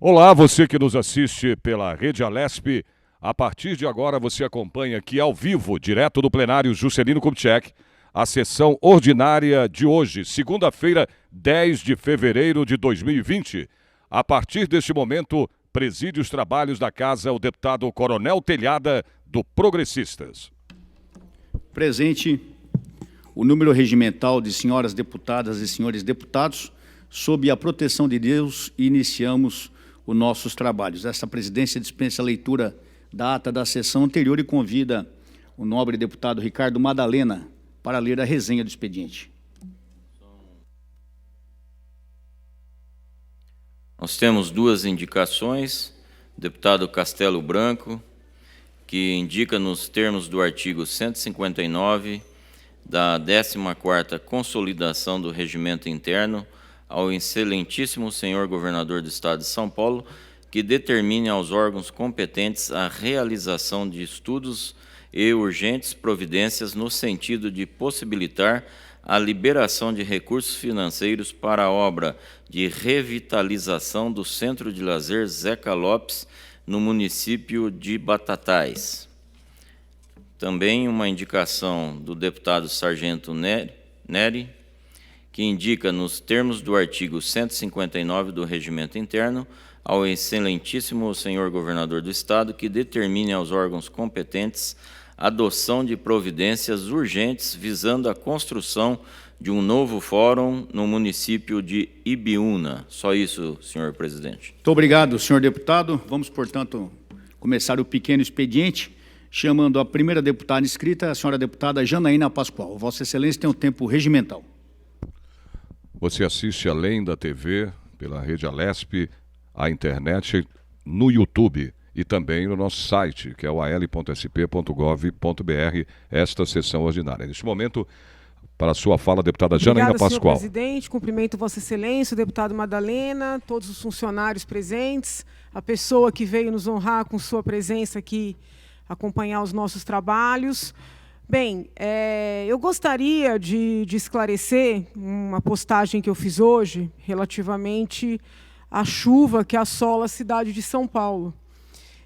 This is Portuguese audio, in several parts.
Olá, você que nos assiste pela Rede Alesp. A partir de agora você acompanha aqui ao vivo, direto do plenário Juscelino Kubitschek, a sessão ordinária de hoje, segunda-feira, 10 de fevereiro de 2020. A partir deste momento, preside os trabalhos da casa o deputado Coronel Telhada, do Progressistas. Presente o número regimental de senhoras deputadas e senhores deputados. Sob a proteção de Deus, iniciamos os nossos trabalhos. Essa presidência dispensa a leitura da ata da sessão anterior e convida o nobre deputado Ricardo Madalena para ler a resenha do expediente. Nós temos duas indicações. Deputado Castelo Branco, que indica nos termos do artigo 159 da 14ª Consolidação do Regimento Interno ao excelentíssimo senhor governador do Estado de São Paulo que determine aos órgãos competentes a realização de estudos e urgentes providências no sentido de possibilitar a liberação de recursos financeiros para a obra de revitalização do Centro de Lazer Zeca Lopes, no município de Batatais. Também uma indicação do deputado Sargento Neri, que indica, nos termos do artigo 159 do Regimento Interno, ao excelentíssimo senhor governador do Estado que determine aos órgãos competentes a adoção de providências urgentes visando a construção de um novo fórum no município de Ibiúna. Só isso, senhor presidente. Muito obrigado, senhor deputado. Vamos, portanto, começar o pequeno expediente, chamando a primeira deputada inscrita, a senhora deputada Janaína Pascoal. Vossa Excelência tem um tempo regimental. Você assiste além da TV, pela Rede Alesp, a internet, no YouTube e também no nosso site, que é o al.sp.gov.br, esta sessão ordinária. Neste momento, para a sua fala, deputada Janaína Pascoal. Obrigada, senhor presidente. Cumprimento Vossa Excelência, o deputado Madalena, todos os funcionários presentes, a pessoa que veio nos honrar com sua presença aqui, acompanhar os nossos trabalhos. Bem, eu gostaria de esclarecer uma postagem que eu fiz hoje relativamente à chuva que assola a cidade de São Paulo.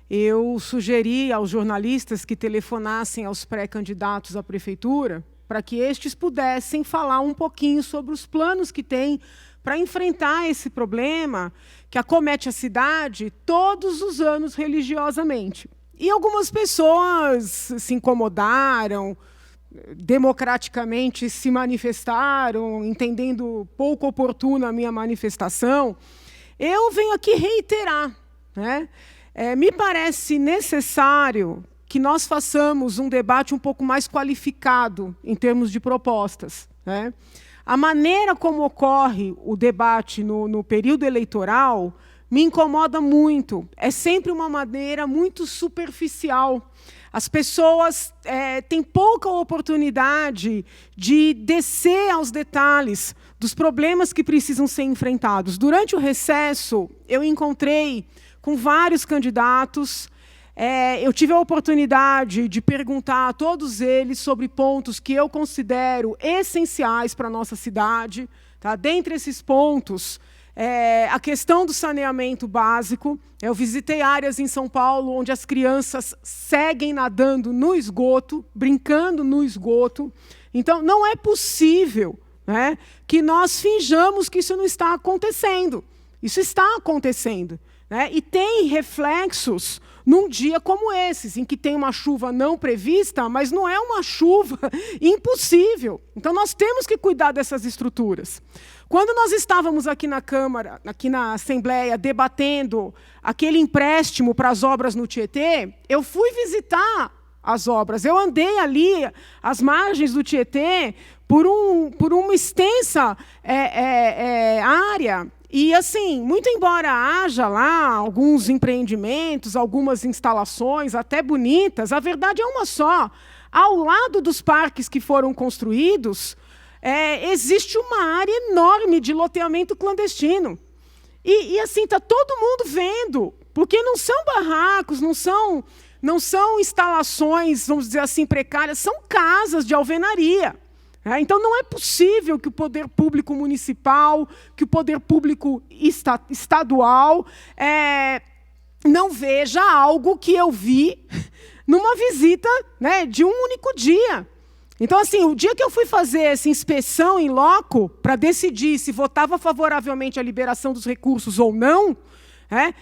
Eu sugeri aos jornalistas que telefonassem aos pré-candidatos à prefeitura para que estes pudessem falar um pouquinho sobre os planos que têm para enfrentar esse problema que acomete a cidade todos os anos religiosamente. E algumas pessoas se incomodaram, democraticamente se manifestaram, entendendo pouco oportuna a minha manifestação. Eu venho aqui reiterar, né? Me parece necessário que nós façamos um debate um pouco mais qualificado em termos de propostas, né? A maneira como ocorre o debate no período eleitoral me incomoda muito. É sempre uma maneira muito superficial. As pessoas têm pouca oportunidade de descer aos detalhes dos problemas que precisam ser enfrentados. Durante o recesso, eu encontrei com vários candidatos. Eu tive a oportunidade de perguntar a todos eles sobre pontos que eu considero essenciais para a nossa cidade. Tá? Dentre esses pontos, a questão do saneamento básico. Eu visitei áreas em São Paulo onde as crianças seguem nadando no esgoto, brincando no esgoto. Então, não é possível, né, que nós finjamos que isso não está acontecendo. Isso está acontecendo, né? E tem reflexos num dia como esses, em que tem uma chuva não prevista, mas não é uma chuva impossível. Então, nós temos que cuidar dessas estruturas. Quando nós estávamos aqui na Câmara, aqui na Assembleia, debatendo aquele empréstimo para as obras no Tietê, eu fui visitar as obras. Eu andei ali, às margens do Tietê, por uma extensa área. E, assim, muito embora haja lá alguns empreendimentos, algumas instalações até bonitas, a verdade é uma só. Ao lado dos parques que foram construídos, existe uma área enorme de loteamento clandestino. E assim, está todo mundo vendo, porque não são barracos, não são instalações, vamos dizer assim, precárias, são casas de alvenaria. Então, não é possível que o poder público municipal, que o poder público estadual não veja algo que eu vi numa visita, né, de um único dia. Então, assim, o dia que eu fui fazer essa inspeção em loco para decidir se votava favoravelmente a liberação dos recursos ou não,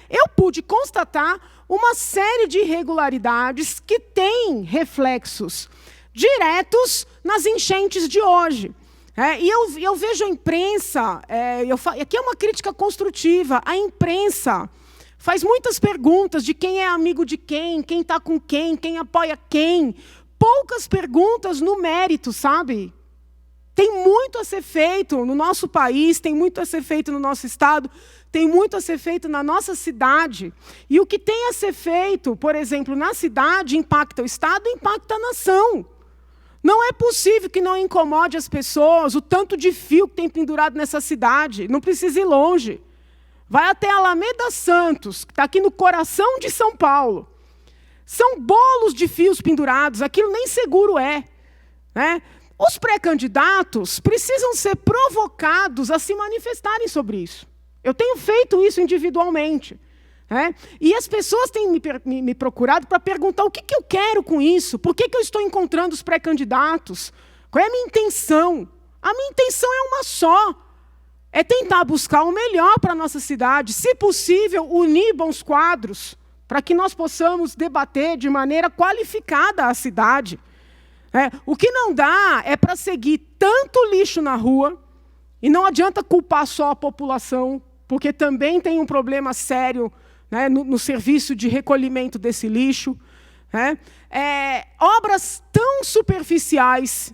eu pude constatar uma série de irregularidades que têm reflexos diretos nas enchentes de hoje. E eu vejo a imprensa, aqui é uma crítica construtiva, a imprensa faz muitas perguntas de quem é amigo de quem está com quem apoia quem. Poucas perguntas no mérito, sabe? Tem muito a ser feito no nosso país, tem muito a ser feito no nosso estado, tem muito a ser feito na nossa cidade. E o que tem a ser feito, por exemplo, na cidade, impacta o estado, impacta a nação. Não é possível que não incomode as pessoas o tanto de fio que tem pendurado nessa cidade. Não precisa ir longe. Vai até Alameda Santos, que está aqui no coração de São Paulo. São bolos de fios pendurados, aquilo nem seguro é. Os pré-candidatos precisam ser provocados a se manifestarem sobre isso. Eu tenho feito isso individualmente. E as pessoas têm me procurado para perguntar o que eu quero com isso, por que eu estou encontrando os pré-candidatos, qual é a minha intenção. A minha intenção é uma só, é tentar buscar o melhor para a nossa cidade, se possível, unir bons quadros, para que nós possamos debater de maneira qualificada a cidade. O que não dá é para seguir tanto lixo na rua, e não adianta culpar só a população, porque também tem um problema sério no serviço de recolhimento desse lixo. Obras tão superficiais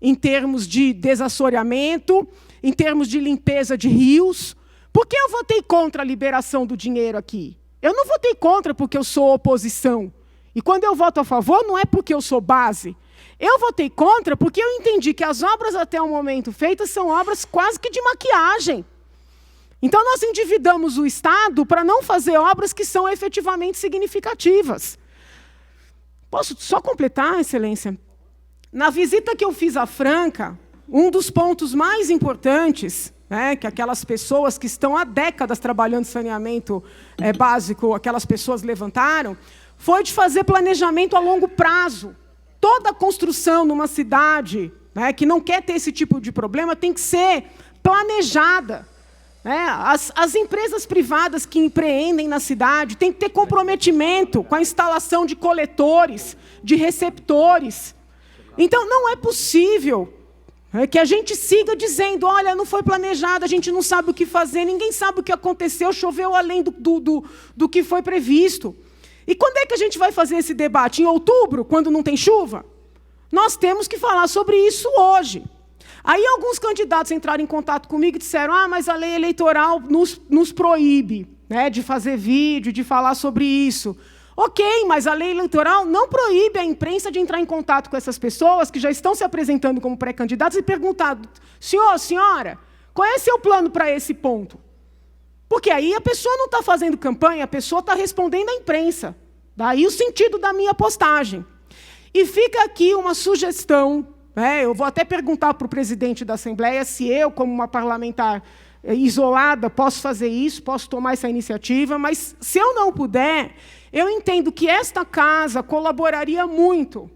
em termos de desassoreamento, em termos de limpeza de rios. Por que eu votei contra a liberação do dinheiro aqui? Eu não votei contra porque eu sou oposição. E quando eu voto a favor, não é porque eu sou base. Eu votei contra porque eu entendi que as obras até o momento feitas são obras quase que de maquiagem. Então, nós endividamos o Estado para não fazer obras que são efetivamente significativas. Posso só completar, Excelência? Na visita que eu fiz à Franca, um dos pontos mais importantes, que aquelas pessoas que estão há décadas trabalhando saneamento básico, aquelas pessoas levantaram, foi de fazer planejamento a longo prazo. Toda a construção numa cidade que não quer ter esse tipo de problema tem que ser planejada. As empresas privadas que empreendem na cidade têm que ter comprometimento com a instalação de coletores, de receptores. Então, não é possível que a gente siga dizendo, olha, não foi planejado, a gente não sabe o que fazer, ninguém sabe o que aconteceu, choveu além do que foi previsto. E quando é que a gente vai fazer esse debate? Em outubro, quando não tem chuva? Nós temos que falar sobre isso hoje. Aí alguns candidatos entraram em contato comigo e disseram, mas a lei eleitoral nos proíbe de fazer vídeo, de falar sobre isso. Ok, mas a lei eleitoral não proíbe a imprensa de entrar em contato com essas pessoas que já estão se apresentando como pré-candidatos e perguntar, senhor, senhora, qual é seu plano para esse ponto? Porque aí a pessoa não está fazendo campanha, a pessoa está respondendo à imprensa. Daí o sentido da minha postagem. E fica aqui uma sugestão, eu vou até perguntar para o presidente da Assembleia se eu, como uma parlamentar isolada, posso fazer isso, posso tomar essa iniciativa, mas se eu não puder, eu entendo que esta casa colaboraria muito,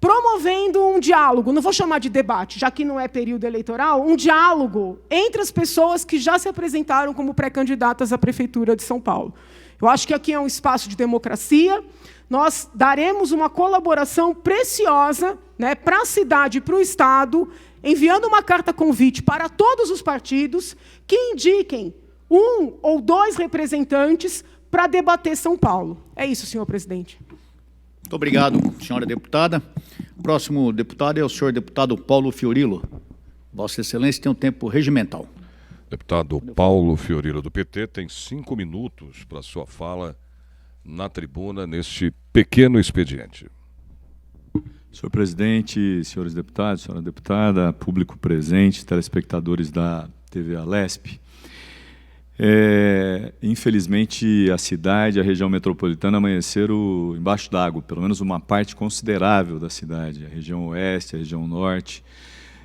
promovendo um diálogo, não vou chamar de debate, já que não é período eleitoral, um diálogo entre as pessoas que já se apresentaram como pré-candidatas à Prefeitura de São Paulo. Eu acho que aqui é um espaço de democracia, nós daremos uma colaboração preciosa para a cidade e para o Estado, enviando uma carta-convite para todos os partidos que indiquem 1 ou 2 representantes para debater São Paulo. É isso, senhor presidente. Muito obrigado, senhora deputada. O próximo deputado é o senhor deputado Paulo Fiorilo. Vossa Excelência tem um tempo regimental. Deputado Paulo Fiorilo, do PT, tem 5 minutos para sua fala na tribuna, neste pequeno expediente. Senhor presidente, senhores deputados, senhora deputada, público presente, telespectadores da TV Alesp, Infelizmente, a cidade, a região metropolitana amanheceram embaixo d'água, pelo menos uma parte considerável da cidade, a região oeste, a região norte,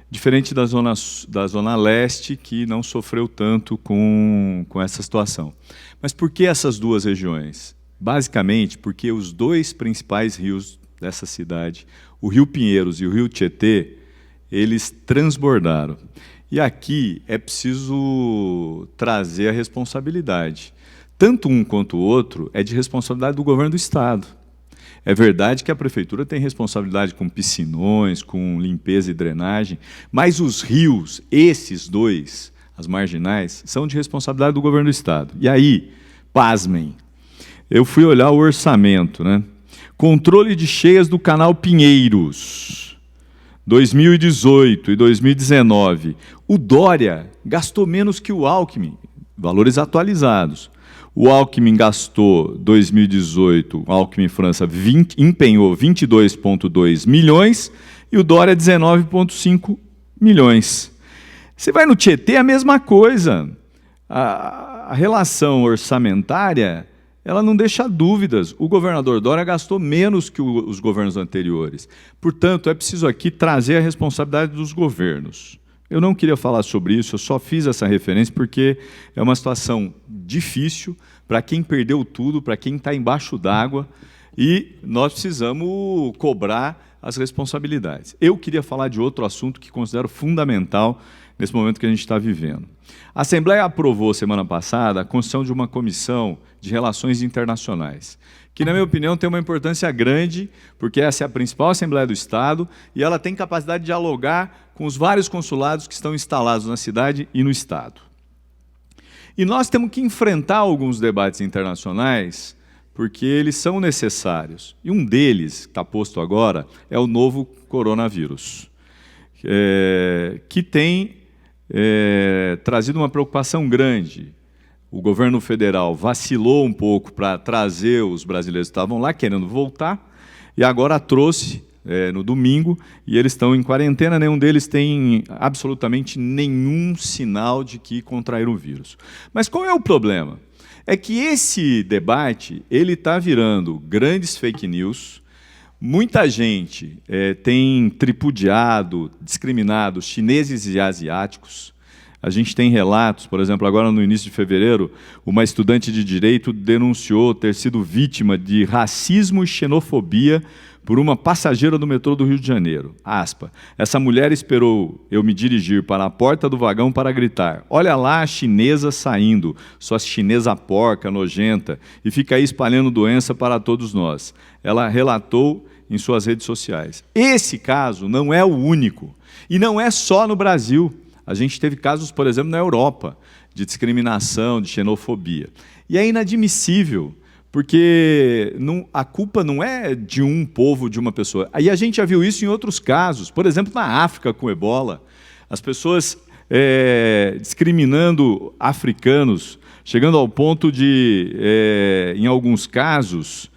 diferente da zona leste, que não sofreu tanto com essa situação. Mas por que essas duas regiões? Basicamente porque os dois principais rios dessa cidade, o Rio Pinheiros e o Rio Tietê, eles transbordaram. E aqui é preciso trazer a responsabilidade. Tanto um quanto o outro é de responsabilidade do governo do Estado. É verdade que a prefeitura tem responsabilidade com piscinões, com limpeza e drenagem, mas os rios, esses dois, as marginais, são de responsabilidade do governo do Estado. E aí, pasmem, eu fui olhar o orçamento, né? Controle de cheias do canal Pinheiros, 2018 e 2019. O Dória gastou menos que o Alckmin, valores atualizados. O Alckmin gastou, 2018, o Alckmin França empenhou 22,2 milhões e o Dória 19,5 milhões. Você vai no Tietê, a mesma coisa. A relação orçamentária, ela não deixa dúvidas. O governador Dória gastou menos que os governos anteriores. Portanto, é preciso aqui trazer a responsabilidade dos governos. Eu não queria falar sobre isso, eu só fiz essa referência porque é uma situação difícil para quem perdeu tudo, para quem está embaixo d'água, e nós precisamos cobrar as responsabilidades. Eu queria falar de outro assunto que considero fundamental nesse momento que a gente está vivendo. A Assembleia aprovou, semana passada, a construção de uma comissão de relações internacionais, que, na minha opinião, tem uma importância grande, porque essa é a principal Assembleia do Estado e ela tem capacidade de dialogar com os vários consulados que estão instalados na cidade e no Estado. E nós temos que enfrentar alguns debates internacionais, porque eles são necessários. E um deles, que está posto agora, é o novo coronavírus, que tem trazido uma preocupação grande. O governo federal vacilou um pouco para trazer os brasileiros que estavam lá, querendo voltar, e agora trouxe no domingo, e eles estão em quarentena, nenhum deles tem absolutamente nenhum sinal de que contraíram o vírus. Mas qual é o problema? É que esse debate ele está virando grandes fake news. Muita gente tem tripudiado, discriminado chineses e asiáticos. A gente tem relatos, por exemplo, agora no início de fevereiro, uma estudante de direito denunciou ter sido vítima de racismo e xenofobia por uma passageira do metrô do Rio de Janeiro. Aspa, essa mulher esperou eu me dirigir para a porta do vagão para gritar: olha lá a chinesa saindo, sua chinesa porca, nojenta, e fica aí espalhando doença para todos nós. Ela relatou em suas redes sociais. Esse caso não é o único, e não é só no Brasil. A gente teve casos, por exemplo, na Europa, de discriminação, de xenofobia. E é inadmissível, porque a culpa não é de um povo, de uma pessoa. Aí a gente já viu isso em outros casos, por exemplo, na África, com o ebola. As pessoas discriminando africanos, chegando ao ponto de, em alguns casos,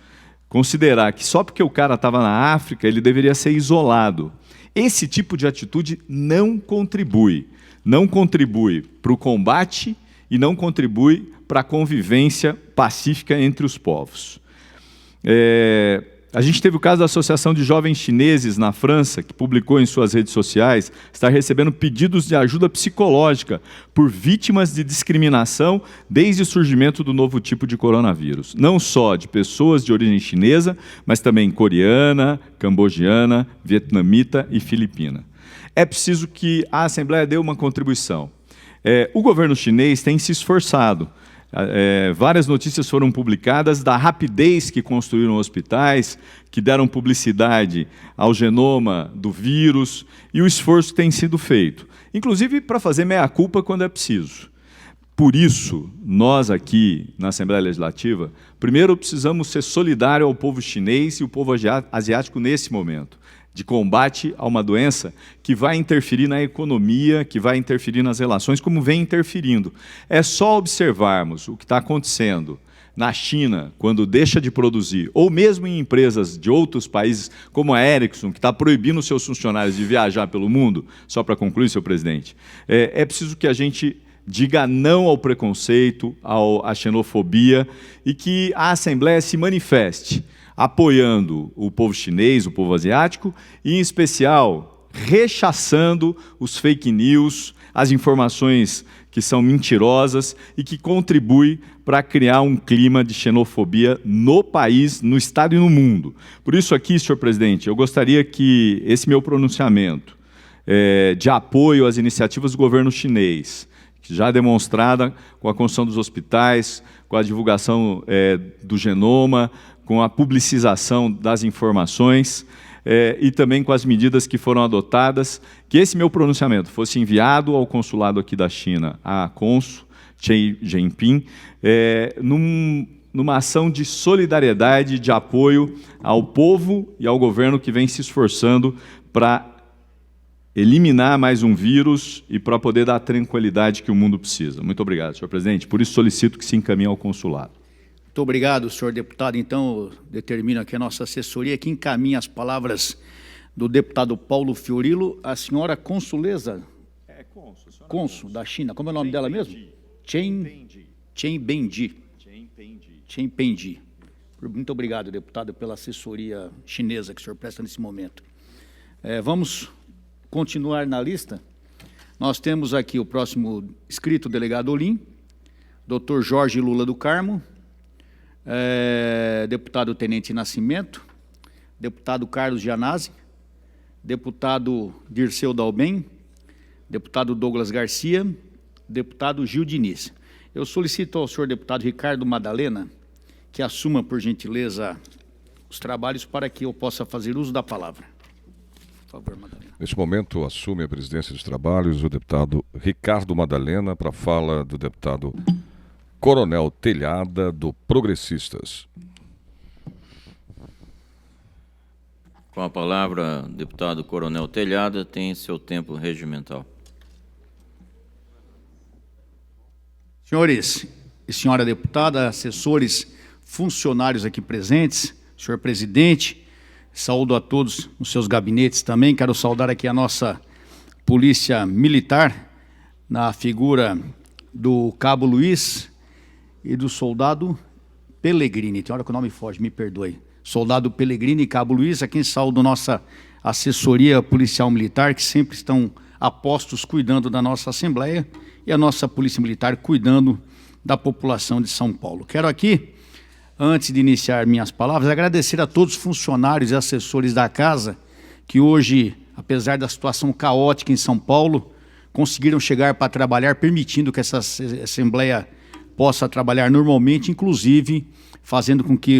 considerar que só porque o cara estava na África, ele deveria ser isolado. Esse tipo de atitude não contribui para o combate e não contribui para a convivência pacífica entre os povos. A gente teve o caso da Associação de Jovens Chineses na França, que publicou em suas redes sociais, está recebendo pedidos de ajuda psicológica por vítimas de discriminação desde o surgimento do novo tipo de coronavírus. Não só de pessoas de origem chinesa, mas também coreana, cambodgiana, vietnamita e filipina. É preciso que a Assembleia dê uma contribuição. O governo chinês tem se esforçado. Várias notícias foram publicadas da rapidez que construíram hospitais, que deram publicidade ao genoma do vírus e o esforço que tem sido feito, inclusive para fazer meia-culpa quando é preciso. Por isso, nós aqui na Assembleia Legislativa, primeiro precisamos ser solidários ao povo chinês e ao povo asiático nesse momento, de combate a uma doença que vai interferir na economia, que vai interferir nas relações, como vem interferindo. É só observarmos o que está acontecendo na China, quando deixa de produzir, ou mesmo em empresas de outros países, como a Ericsson, que está proibindo seus funcionários de viajar pelo mundo, só para concluir, senhor presidente, é preciso que a gente diga não ao preconceito, à xenofobia, e que a Assembleia se manifeste apoiando o povo chinês, o povo asiático, e, em especial, rechaçando os fake news, as informações que são mentirosas e que contribuem para criar um clima de xenofobia no país, no Estado e no mundo. Por isso aqui, senhor presidente, eu gostaria que esse meu pronunciamento de apoio às iniciativas do governo chinês, já demonstrada com a construção dos hospitais, com a divulgação do genoma, com a publicização das informações, e também com as medidas que foram adotadas, que esse meu pronunciamento fosse enviado ao consulado aqui da China, à cônsul Xi Jinping, numa ação de solidariedade, de apoio ao povo e ao governo que vem se esforçando para eliminar mais um vírus e para poder dar a tranquilidade que o mundo precisa. Muito obrigado, senhor presidente. Por isso solicito que se encaminhe ao consulado. Muito obrigado, senhor deputado. Então, determino aqui a nossa assessoria que encaminha as palavras do deputado Paulo Fiorilo, a senhora consuleza. Cônsul da China. Como é o nome dela mesmo? Chen Benji. Muito obrigado, deputado, pela assessoria chinesa que o senhor presta nesse momento. Vamos continuar na lista. Nós temos aqui o próximo inscrito, o delegado Olim, doutor Jorge Lula do Carmo, deputado Tenente Nascimento, deputado Carlos Gianazzi, deputado Dirceu Dalben, deputado Douglas Garcia, deputado Gil Diniz. Eu solicito ao senhor deputado Ricardo Madalena que assuma, por gentileza, os trabalhos para que eu possa fazer uso da palavra. Por favor, Madalena. Neste momento, assume a presidência dos trabalhos o deputado Ricardo Madalena para a fala do deputado Coronel Telhada, do Progressistas. Com a palavra, deputado Coronel Telhada, tem seu tempo regimental. Senhores e senhora deputada, assessores, funcionários aqui presentes, senhor presidente, saúdo a todos nos seus gabinetes também. Quero saudar aqui a nossa polícia militar, na figura do cabo Luiz e do soldado Pellegrini. Tem hora que o nome foge, me perdoe. Soldado Pellegrini e cabo Luiz, a quem saúdo nossa assessoria policial militar, que sempre estão a postos cuidando da nossa Assembleia, e a nossa Polícia Militar cuidando da população de São Paulo. Quero aqui, antes de iniciar minhas palavras, agradecer a todos os funcionários e assessores da casa que hoje, apesar da situação caótica em São Paulo, conseguiram chegar para trabalhar, permitindo que essa Assembleia possa trabalhar normalmente, inclusive fazendo com que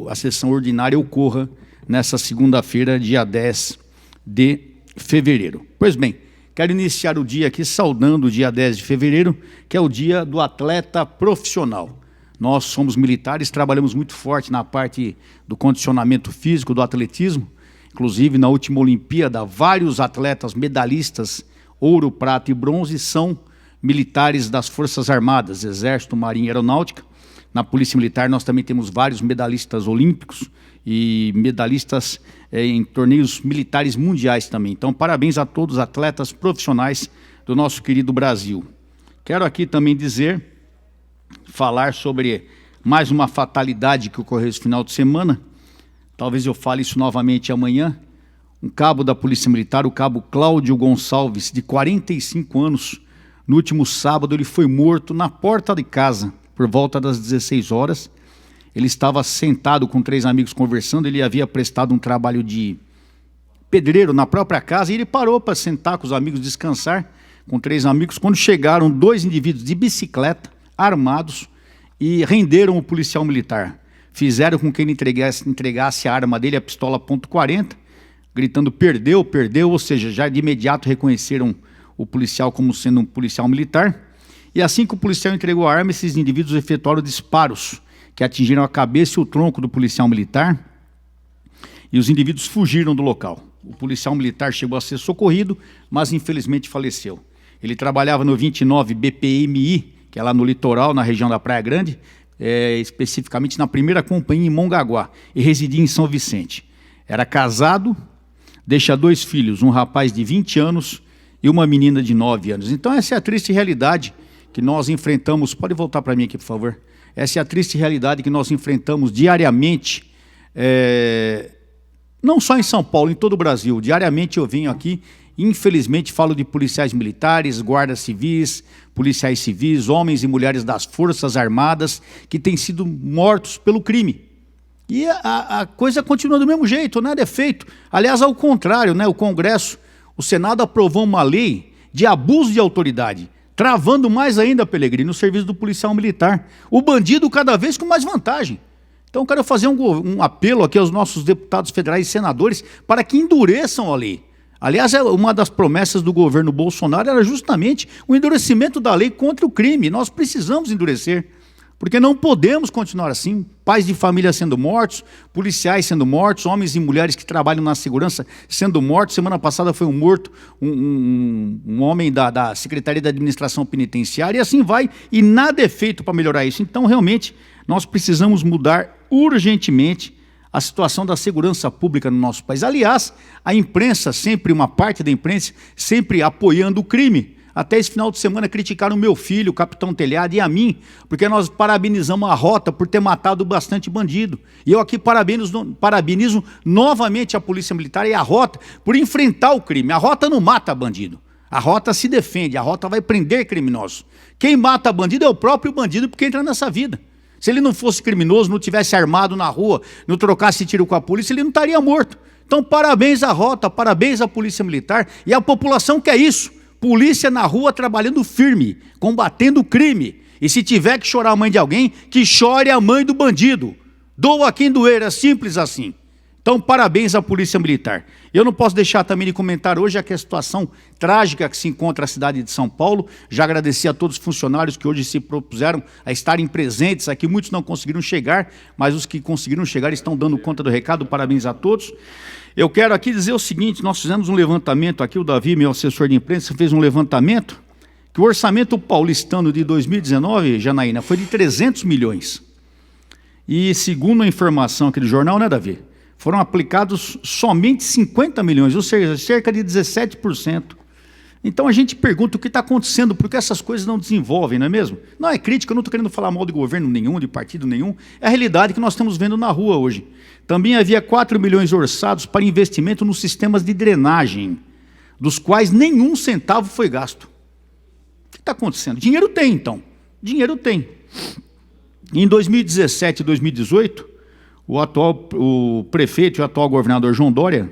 a sessão ordinária ocorra nessa segunda-feira, dia 10 de fevereiro. Pois bem, quero iniciar o dia aqui saudando o dia 10 de fevereiro, que é o dia do atleta profissional. Nós somos militares, trabalhamos muito forte na parte do condicionamento físico, do atletismo. Inclusive, na última Olimpíada, vários atletas medalhistas, ouro, prata e bronze, são militares das Forças Armadas, Exército, Marinha e Aeronáutica. Na Polícia Militar, nós também temos vários medalhistas olímpicos e medalhistas em torneios militares mundiais também. Então, parabéns a todos os atletas profissionais do nosso querido Brasil. Quero aqui também falar sobre mais uma fatalidade que ocorreu esse final de semana. Talvez eu fale isso novamente amanhã. Um cabo da Polícia Militar, o cabo Cláudio Gonçalves, de 45 anos, no último sábado ele foi morto na porta de casa, por volta das 16 horas. Ele estava sentado com 3 amigos conversando, ele havia prestado um trabalho de pedreiro na própria casa e ele parou para sentar com os amigos, descansar com 3 amigos, quando chegaram 2 indivíduos de bicicleta, armados, e renderam o policial militar. Fizeram com que ele entregasse a arma dele, a pistola .40, gritando perdeu, perdeu, ou seja, já de imediato reconheceram o policial como sendo um policial militar. E assim que o policial entregou a arma, esses indivíduos efetuaram disparos que atingiram a cabeça e o tronco do policial militar, e os indivíduos fugiram do local. O policial militar chegou a ser socorrido, mas infelizmente faleceu. Ele trabalhava no 29 BPMI, que é lá no litoral, na região da Praia Grande, especificamente na 1ª Companhia em Mongaguá, e residia em São Vicente. Era casado, deixa 2 filhos, um rapaz de 20 anos e uma menina de 9 anos. Então essa é a triste realidade que nós enfrentamos, pode voltar para mim aqui, por favor, essa é a triste realidade que nós enfrentamos diariamente, não só em São Paulo, em todo o Brasil. Diariamente eu venho aqui, infelizmente falo de policiais militares, guardas civis, policiais civis, homens e mulheres das Forças Armadas que têm sido mortos pelo crime. E a coisa continua do mesmo jeito, nada é feito. Aliás, ao contrário, né? O Congresso, o Senado aprovou uma lei de abuso de autoridade, travando mais ainda, Pellegrini, o serviço do policial militar. O bandido cada vez com mais vantagem. Então eu quero fazer um apelo aqui aos nossos deputados federais e senadores para que endureçam a lei. Aliás, uma das promessas do governo Bolsonaro era justamente o endurecimento da lei contra o crime. Nós precisamos endurecer, porque não podemos continuar assim. Pais de família sendo mortos, policiais sendo mortos, homens e mulheres que trabalham na segurança sendo mortos. Semana passada foi morto um homem da Secretaria da Administração Penitenciária, e assim vai, e nada é feito para melhorar isso. Então, realmente, nós precisamos mudar urgentemente a situação da segurança pública no nosso país. Aliás, a imprensa, sempre uma parte da imprensa, sempre apoiando o crime. Até esse final de semana criticaram o meu filho, o capitão Telhado, e a mim, porque nós parabenizamos a Rota por ter matado bastante bandido. E eu aqui parabenizo novamente a Polícia Militar e a Rota por enfrentar o crime. A Rota não mata bandido. A Rota se defende, a Rota vai prender criminosos. Quem mata bandido é o próprio bandido, porque entra nessa vida. Se ele não fosse criminoso, não tivesse armado na rua, não trocasse tiro com a polícia, ele não estaria morto. Então, parabéns à Rota, parabéns à Polícia Militar e à população que é isso. Polícia na rua trabalhando firme, combatendo o crime. E se tiver que chorar a mãe de alguém, que chore a mãe do bandido. Doa quem doer, é simples assim. Então, parabéns à Polícia Militar. Eu não posso deixar também de comentar hoje a situação trágica que se encontra a cidade de São Paulo. Já agradeci a todos os funcionários que hoje se propuseram a estarem presentes aqui. Muitos não conseguiram chegar, mas os que conseguiram chegar estão dando conta do recado. Parabéns a todos. Eu quero aqui dizer o seguinte, nós fizemos um levantamento aqui, o Davi, meu assessor de imprensa, fez um levantamento, que o orçamento paulistano de 2019, Janaína, foi de 300 milhões. E segundo a informação aqui do jornal, né, Davi? Foram aplicados somente 50 milhões, ou seja, cerca de 17%. Então a gente pergunta o que está acontecendo, por que essas coisas não desenvolvem, não é mesmo? Não é crítica, eu não estou querendo falar mal de governo nenhum, de partido nenhum, é a realidade que nós estamos vendo na rua hoje. Também havia 4 milhões orçados para investimento nos sistemas de drenagem, dos quais nenhum centavo foi gasto. O que está acontecendo? Dinheiro tem, então. Dinheiro tem. Em 2017 e 2018, o prefeito e o atual governador João Dória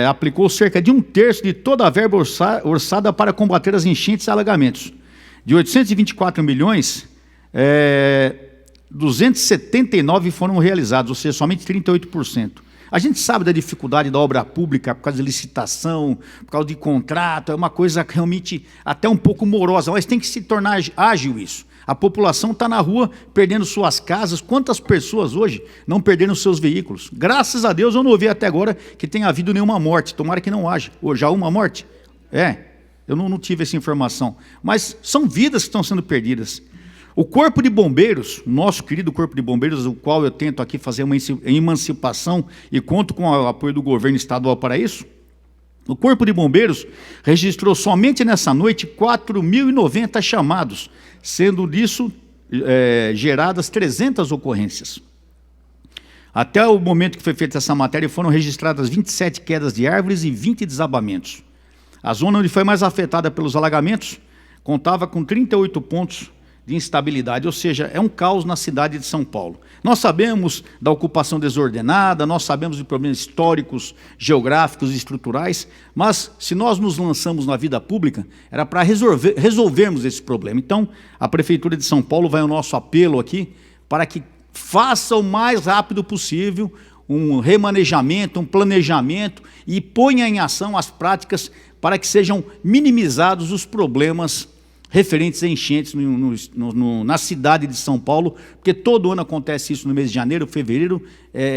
aplicou cerca de 1/3 de toda a verba orçada para combater as enchentes e alagamentos. De 824 milhões, 279 foram realizados, ou seja, somente 38%. A gente sabe da dificuldade da obra pública por causa de licitação, por causa de contrato, é uma coisa realmente até um pouco morosa, mas tem que se tornar ágil isso. A população está na rua perdendo suas casas. Quantas pessoas hoje não perderam seus veículos? Graças a Deus eu não ouvi até agora que tenha havido nenhuma morte. Tomara que não haja. Ou já uma morte? Eu não tive essa informação. Mas são vidas que estão sendo perdidas. O Corpo de Bombeiros, nosso querido Corpo de Bombeiros, o qual eu tento aqui fazer uma emancipação e conto com o apoio do governo estadual para isso, o Corpo de Bombeiros registrou somente nessa noite 4.090 chamados, sendo disso geradas 300 ocorrências. Até o momento que foi feita essa matéria, foram registradas 27 quedas de árvores e 20 desabamentos. A zona onde foi mais afetada pelos alagamentos contava com 38 pontos de instabilidade, ou seja, é um caos na cidade de São Paulo. Nós sabemos da ocupação desordenada, nós sabemos de problemas históricos, geográficos e estruturais, mas se nós nos lançamos na vida pública, era para resolvermos esse problema. Então, a Prefeitura de São Paulo vai ao nosso apelo aqui, para que faça o mais rápido possível um remanejamento, um planejamento e ponha em ação as práticas para que sejam minimizados os problemas referentes a enchentes na cidade de São Paulo, porque todo ano acontece isso no mês de janeiro, fevereiro,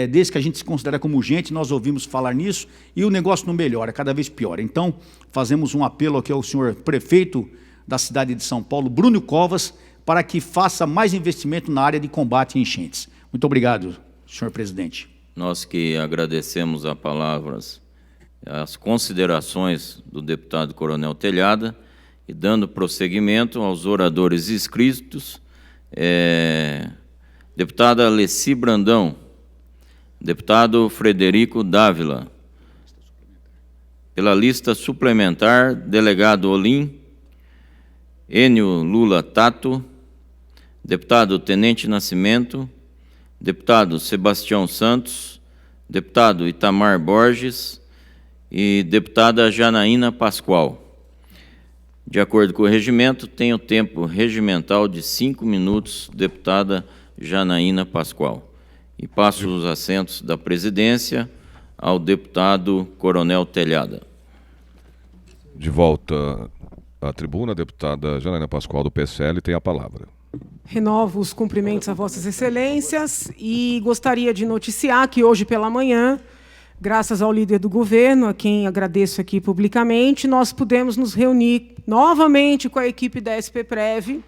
desde que a gente se considera como urgente, nós ouvimos falar nisso, e o negócio não melhora, cada vez piora. Então, fazemos um apelo aqui ao senhor prefeito da cidade de São Paulo, Bruno Covas, para que faça mais investimento na área de combate a enchentes. Muito obrigado, senhor presidente. Nós que agradecemos as palavras, as considerações do deputado Coronel Telhada, E dando prosseguimento aos oradores inscritos, deputada Alessi Brandão, deputado Frederico Dávila. Pela lista suplementar, delegado Olim, Enio Lula Tato, deputado Tenente Nascimento, deputado Sebastião Santos, deputado Itamar Borges e deputada Janaína Pascoal. De acordo com o regimento, tem o tempo regimental de 5 minutos, deputada Janaína Pascoal. E passo os assentos da presidência ao deputado Coronel Telhada. De volta à tribuna, a deputada Janaína Pascoal, do PSL, tem a palavra. Renovo os cumprimentos a Vossas Excelências e gostaria de noticiar que hoje pela manhã, graças ao líder do governo, a quem agradeço aqui publicamente, nós pudemos nos reunir novamente com a equipe da SPPrev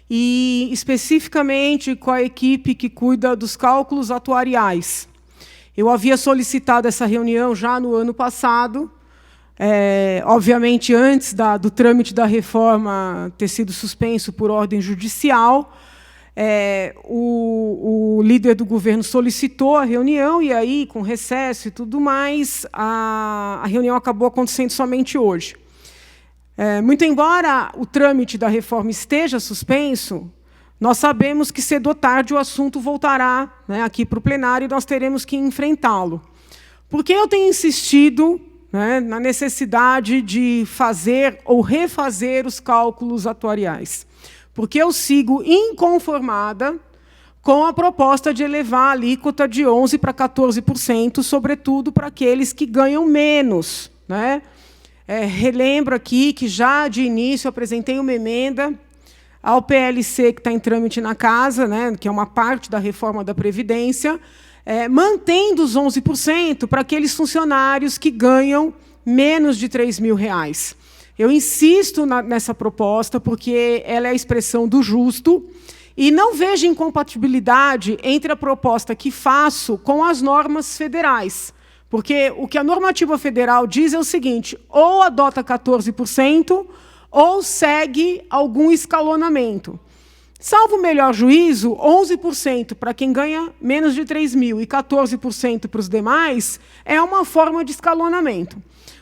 e especificamente com a equipe que cuida dos cálculos atuariais. Eu havia solicitado essa reunião já no ano passado, obviamente antes do trâmite da reforma ter sido suspenso por ordem judicial. O líder do governo solicitou a reunião e aí, com recesso e tudo mais, a reunião acabou acontecendo somente hoje. Muito embora o trâmite da reforma esteja suspenso, nós sabemos que cedo ou tarde o assunto voltará, né, aqui para o plenário e nós teremos que enfrentá-lo. Por que eu tenho insistido, né, na necessidade de fazer ou refazer os cálculos atuariais? Porque eu sigo inconformada com a proposta de elevar a alíquota de 11% para 14%, sobretudo para aqueles que ganham menos, né? Relembro aqui que já de início apresentei uma emenda ao PLC que está em trâmite na casa, né, que é uma parte da reforma da Previdência, mantendo os 11% para aqueles funcionários que ganham menos de R$ 3.000. Eu insisto nessa proposta porque ela é a expressão do justo e não vejo incompatibilidade entre a proposta que faço com as normas federais. Porque o que a normativa federal diz é o seguinte: ou adota 14%, ou segue algum escalonamento. Salvo o melhor juízo, 11% para quem ganha menos de 3.000 e 14% para os demais é uma forma de escalonamento.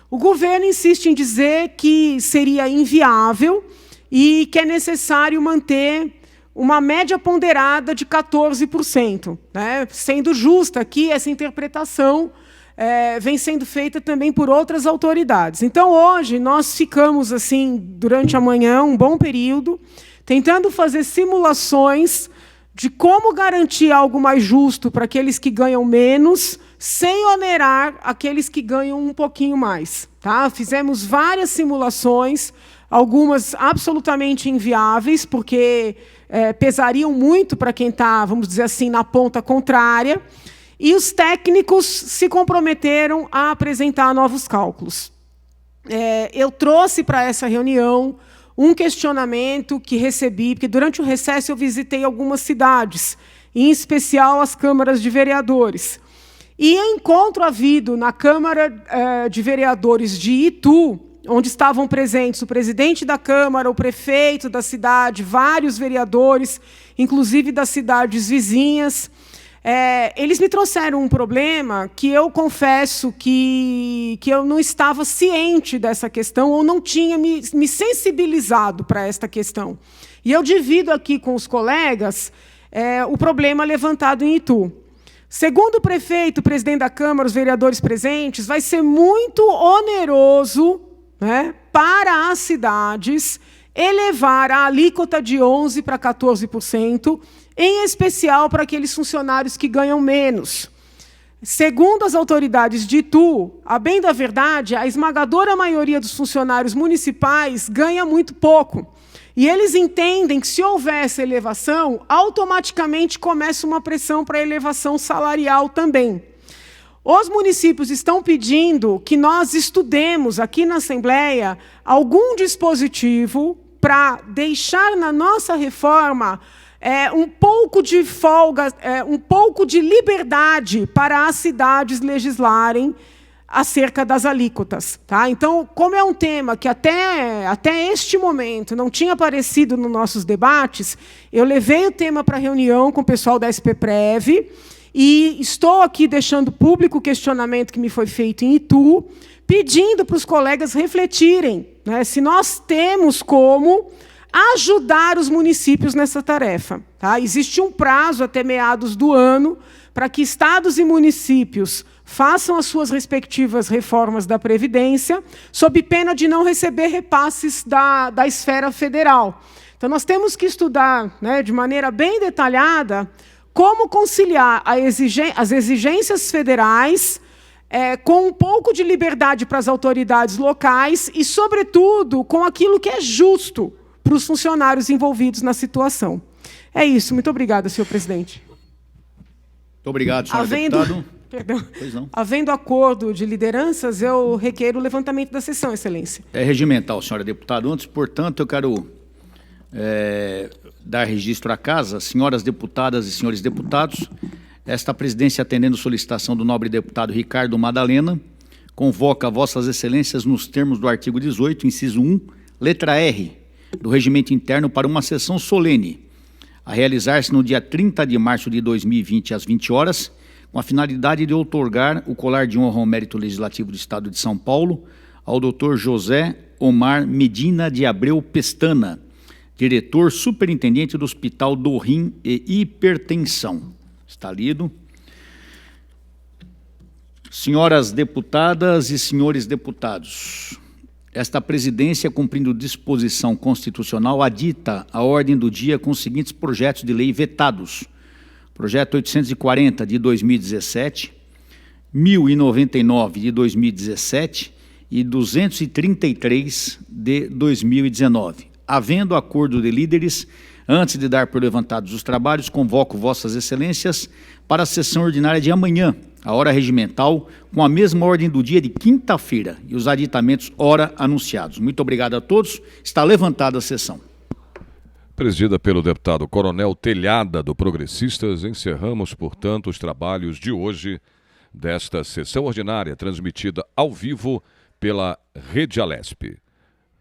O governo insiste em dizer que seria inviável e que é necessário manter uma média ponderada de 14%, né? Sendo justa aqui, essa interpretação vem sendo feita também por outras autoridades. Então, hoje, nós ficamos, assim, durante a manhã, um bom período, tentando fazer simulações de como garantir algo mais justo para aqueles que ganham menos, sem onerar aqueles que ganham um pouquinho mais. Tá? Fizemos várias simulações, algumas absolutamente inviáveis, porque pesariam muito para quem está, vamos dizer assim, na ponta contrária, e os técnicos se comprometeram a apresentar novos cálculos. Eu trouxe para essa reunião um questionamento que recebi, porque durante o recesso eu visitei algumas cidades, em especial as câmaras de vereadores. E encontro havido na Câmara de Vereadores de Itu, onde estavam presentes o presidente da Câmara, o prefeito da cidade, vários vereadores, inclusive das cidades vizinhas. Eles me trouxeram um problema que eu confesso que eu não estava ciente dessa questão ou não tinha me sensibilizado para esta questão. E eu divido aqui com os colegas o problema levantado em Itu. Segundo o prefeito, o presidente da Câmara, os vereadores presentes, vai ser muito oneroso, né, para as cidades elevar a alíquota de 11% para 14%, em especial para aqueles funcionários que ganham menos. Segundo as autoridades de Itu, a bem da verdade, a esmagadora maioria dos funcionários municipais ganha muito pouco. E eles entendem que, se houver essa elevação, automaticamente começa uma pressão para a elevação salarial também. Os municípios estão pedindo que nós estudemos aqui na Assembleia algum dispositivo para deixar na nossa reforma um pouco de folga, um pouco de liberdade para as cidades legislarem acerca das alíquotas. Tá? Então, como é um tema que até este momento não tinha aparecido nos nossos debates, eu levei o tema para reunião com o pessoal da SPPrev e estou aqui deixando público o questionamento que me foi feito em Itu, pedindo para os colegas refletirem, né, se nós temos como ajudar os municípios nessa tarefa. Tá? Existe um prazo até meados do ano para que estados e municípios façam as suas respectivas reformas da Previdência, sob pena de não receber repasses da esfera federal. Então, nós temos que estudar, né, de maneira bem detalhada como conciliar as exigências federais com um pouco de liberdade para as autoridades locais e, sobretudo, com aquilo que é justo para os funcionários envolvidos na situação. É isso. Muito obrigada, senhor presidente. Muito obrigado, senhor deputado. Perdão. Pois não. Havendo acordo de lideranças, eu requeiro o levantamento da sessão, excelência. É regimental, senhora deputada. Antes, portanto, eu quero dar registro à casa, senhoras deputadas e senhores deputados, esta presidência, atendendo solicitação do nobre deputado Ricardo Madalena, convoca vossas excelências nos termos do artigo 18, inciso 1, letra R, do regimento interno para uma sessão solene, a realizar-se no dia 30 de março de 2020, às 20 horas, com a finalidade de outorgar o colar de honra ao mérito legislativo do Estado de São Paulo ao Dr. José Omar Medina de Abreu Pestana, diretor superintendente do Hospital do Rim e Hipertensão. Está lido. Senhoras deputadas e senhores deputados, esta presidência, cumprindo disposição constitucional, adita a ordem do dia com os seguintes projetos de lei vetados: projeto 840 de 2017, 1099 de 2017 e 233 de 2019. Havendo acordo de líderes, antes de dar por levantados os trabalhos, convoco vossas excelências para a sessão ordinária de amanhã, a hora regimental, com a mesma ordem do dia de quinta-feira e os aditamentos ora anunciados. Muito obrigado a todos. Está levantada a sessão. Presidida pelo deputado Coronel Telhada, do Progressistas, encerramos, portanto, os trabalhos de hoje desta sessão ordinária, transmitida ao vivo pela Rede Alesp.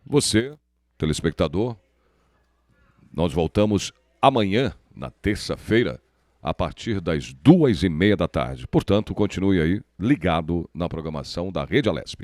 Você, telespectador, nós voltamos amanhã, na terça-feira, a partir das 14h30 da tarde. Portanto, continue aí ligado na programação da Rede Alesp.